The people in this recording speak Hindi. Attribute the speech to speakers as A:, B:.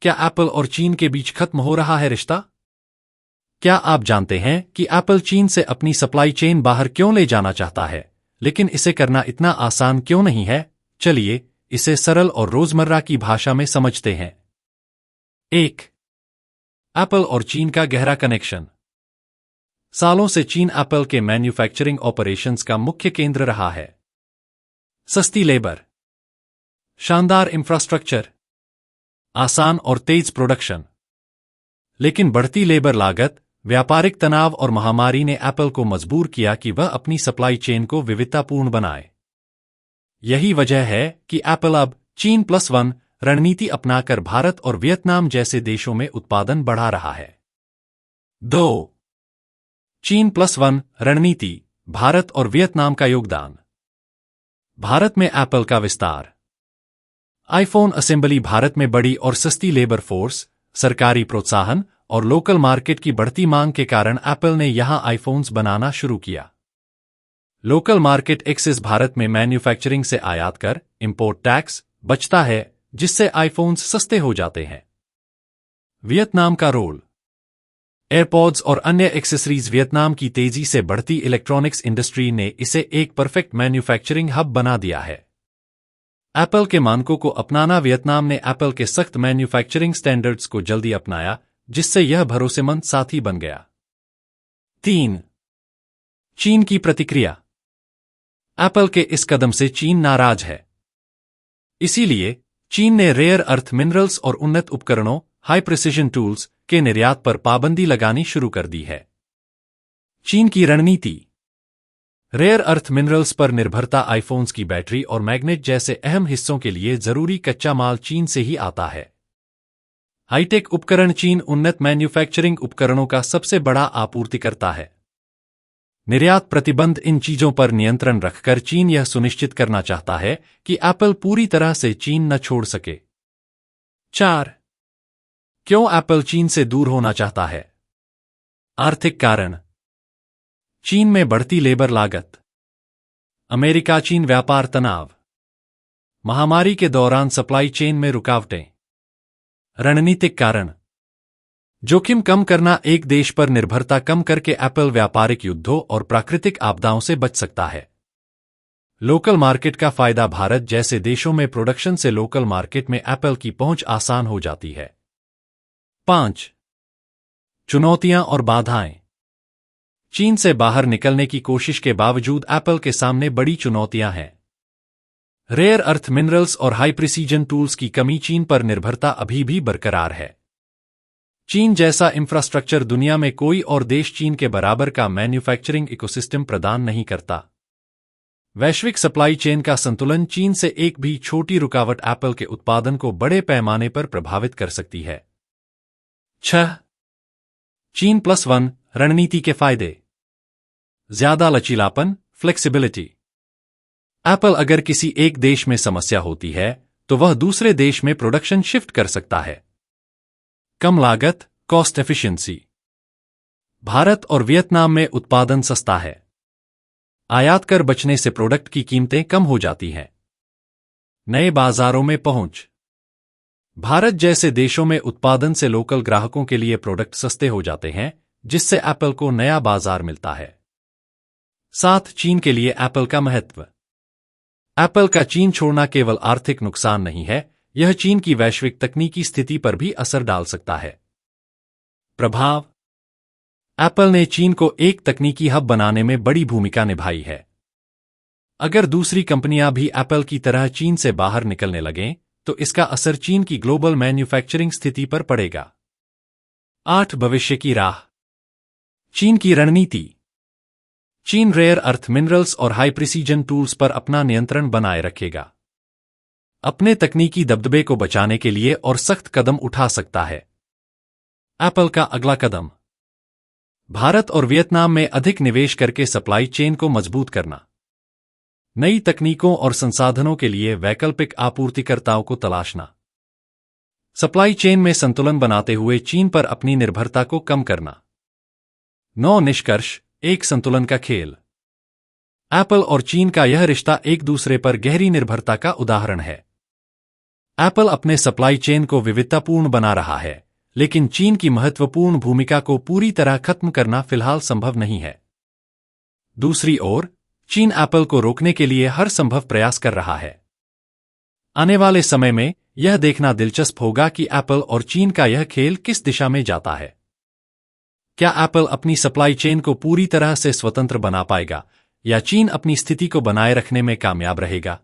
A: क्या एप्पल और चीन के बीच खत्म हो रहा है रिश्ता? क्या आप जानते हैं कि एप्पल चीन से अपनी सप्लाई चेन बाहर क्यों ले जाना चाहता है, लेकिन इसे करना इतना आसान क्यों नहीं है? चलिए इसे सरल और रोजमर्रा की भाषा में समझते हैं। 1. एप्पल और चीन का गहरा कनेक्शन। सालों से चीन एप्पल के मैन्युफैक्चरिंग ऑपरेशंस का मुख्य केंद्र रहा है। सस्ती लेबर, शानदार इंफ्रास्ट्रक्चर, आसान और तेज प्रोडक्शन। लेकिन बढ़ती लेबर लागत, व्यापारिक तनाव और महामारी ने एप्पल को मजबूर किया कि वह अपनी सप्लाई चेन को विविधतापूर्ण बनाए। यही वजह है कि एप्पल अब चीन +1 रणनीति अपनाकर भारत और वियतनाम जैसे देशों में उत्पादन बढ़ा रहा है। 2. चीन +1 रणनीति, भारत और वियतनाम का योगदान। भारत में एप्पल का विस्तार। आईफोन असेंबली भारत में बड़ी और सस्ती लेबर फोर्स, सरकारी प्रोत्साहन और लोकल मार्केट की बढ़ती मांग के कारण एप्पल ने यहां आईफोन्स बनाना शुरू किया। लोकल मार्केट एक्सेस भारत में मैन्युफैक्चरिंग से आयात कर, इंपोर्ट टैक्स बचता है, जिससे आईफोन्स सस्ते हो जाते हैं। वियतनाम का रोल। एयरपॉड्स और अन्य एक्सेसरीज। वियतनाम की तेजी से बढ़ती इलेक्ट्रॉनिक्स इंडस्ट्री ने इसे एक परफेक्ट मैन्युफैक्चरिंग हब बना दिया है। एप्पल के मानकों को अपनाना। वियतनाम ने एप्पल के सख्त मैन्युफैक्चरिंग स्टैंडर्ड्स को जल्दी अपनाया, जिससे यह भरोसेमंद साथी बन गया। 3. चीन की प्रतिक्रिया। एप्पल के इस कदम से चीन नाराज है। इसीलिए चीन ने रेयर अर्थ मिनरल्स और उन्नत उपकरणों हाई प्रिसिजन टूल्स के निर्यात पर पाबंदी लगानी शुरू कर दी है। चीन की रणनीति। रेयर अर्थ मिनरल्स पर निर्भरता। आईफोन्स की बैटरी और मैग्नेट जैसे अहम हिस्सों के लिए जरूरी कच्चा माल चीन से ही आता है। हाईटेक उपकरण। चीन उन्नत मैन्युफैक्चरिंग उपकरणों का सबसे बड़ा आपूर्तिकर्ता है। निर्यात प्रतिबंध। इन चीजों पर नियंत्रण रखकर चीन यह सुनिश्चित करना चाहता है कि एप्पल पूरी तरह से चीन न छोड़ सके। 4. क्यों एप्पल चीन से दूर होना चाहता है? आर्थिक कारण। चीन में बढ़ती लेबर लागत, अमेरिका चीन व्यापार तनाव, महामारी के दौरान सप्लाई चेन में रुकावटें। रणनीतिक कारण। जोखिम कम करना। एक देश पर निर्भरता कम करके एप्पल व्यापारिक युद्धों और प्राकृतिक आपदाओं से बच सकता है। लोकल मार्केट का फायदा। भारत जैसे देशों में प्रोडक्शन से लोकल मार्केट में एप्पल की पहुंच आसान हो जाती है। 5. चुनौतियां और बाधाएं। चीन से बाहर निकलने की कोशिश के बावजूद एप्पल के सामने बड़ी चुनौतियां हैं। रेयर अर्थ मिनरल्स और हाई प्रिसीजन टूल्स की कमी। चीन पर निर्भरता अभी भी बरकरार है। चीन जैसा इंफ्रास्ट्रक्चर दुनिया में कोई और देश चीन के बराबर का मैन्युफैक्चरिंग इकोसिस्टम प्रदान नहीं करता। वैश्विक सप्लाई चेन का संतुलन। चीन से एक भी छोटी रुकावट एप्पल के उत्पादन को बड़े पैमाने पर प्रभावित कर सकती है। 6. चीन +1 रणनीति के फायदे। ज्यादा लचीलापन, फ्लेक्सिबिलिटी। एप्पल अगर किसी एक देश में समस्या होती है तो वह दूसरे देश में प्रोडक्शन शिफ्ट कर सकता है। कम लागत, कॉस्ट एफिशिएंसी। भारत और वियतनाम में उत्पादन सस्ता है। आयात कर बचने से प्रोडक्ट की कीमतें कम हो जाती हैं। नए बाजारों में पहुंच। भारत जैसे देशों में उत्पादन से लोकल ग्राहकों के लिए प्रोडक्ट सस्ते हो जाते हैं, जिससे एप्पल को नया बाजार मिलता है। 7. चीन के लिए एप्पल का महत्व। एप्पल का चीन छोड़ना केवल आर्थिक नुकसान नहीं है, यह चीन की वैश्विक तकनीकी स्थिति पर भी असर डाल सकता है। प्रभाव। एप्पल ने चीन को एक तकनीकी हब बनाने में बड़ी भूमिका निभाई है। अगर दूसरी कंपनियां भी एप्पल की तरह चीन से बाहर निकलने लगें तो इसका असर चीन की ग्लोबल मैन्युफैक्चरिंग स्थिति पर पड़ेगा। 8. भविष्य की राह। चीन की रणनीति। चीन रेयर अर्थ मिनरल्स और हाई प्रिसीजन टूल्स पर अपना नियंत्रण बनाए रखेगा। अपने तकनीकी दबदबे को बचाने के लिए और सख्त कदम उठा सकता है। एप्पल का अगला कदम। भारत और वियतनाम में अधिक निवेश करके सप्लाई चेन को मजबूत करना। नई तकनीकों और संसाधनों के लिए वैकल्पिक आपूर्तिकर्ताओं को तलाशना। सप्लाई चेन में संतुलन बनाते हुए चीन पर अपनी निर्भरता को कम करना। 9. निष्कर्ष। एक संतुलन का खेल। एप्पल और चीन का यह रिश्ता एक दूसरे पर गहरी निर्भरता का उदाहरण है। एप्पल अपने सप्लाई चेन को विविधतापूर्ण बना रहा है, लेकिन चीन की महत्वपूर्ण भूमिका को पूरी तरह खत्म करना फिलहाल संभव नहीं है। दूसरी ओर, चीन एप्पल को रोकने के लिए हर संभव प्रयास कर रहा है। आने वाले समय में यह देखना दिलचस्प होगा कि एप्पल और चीन का यह खेल किस दिशा में जाता है। क्या एप्पल अपनी सप्लाई चेन को पूरी तरह से स्वतंत्र बना पाएगा, या चीन अपनी स्थिति को बनाए रखने में कामयाब रहेगा?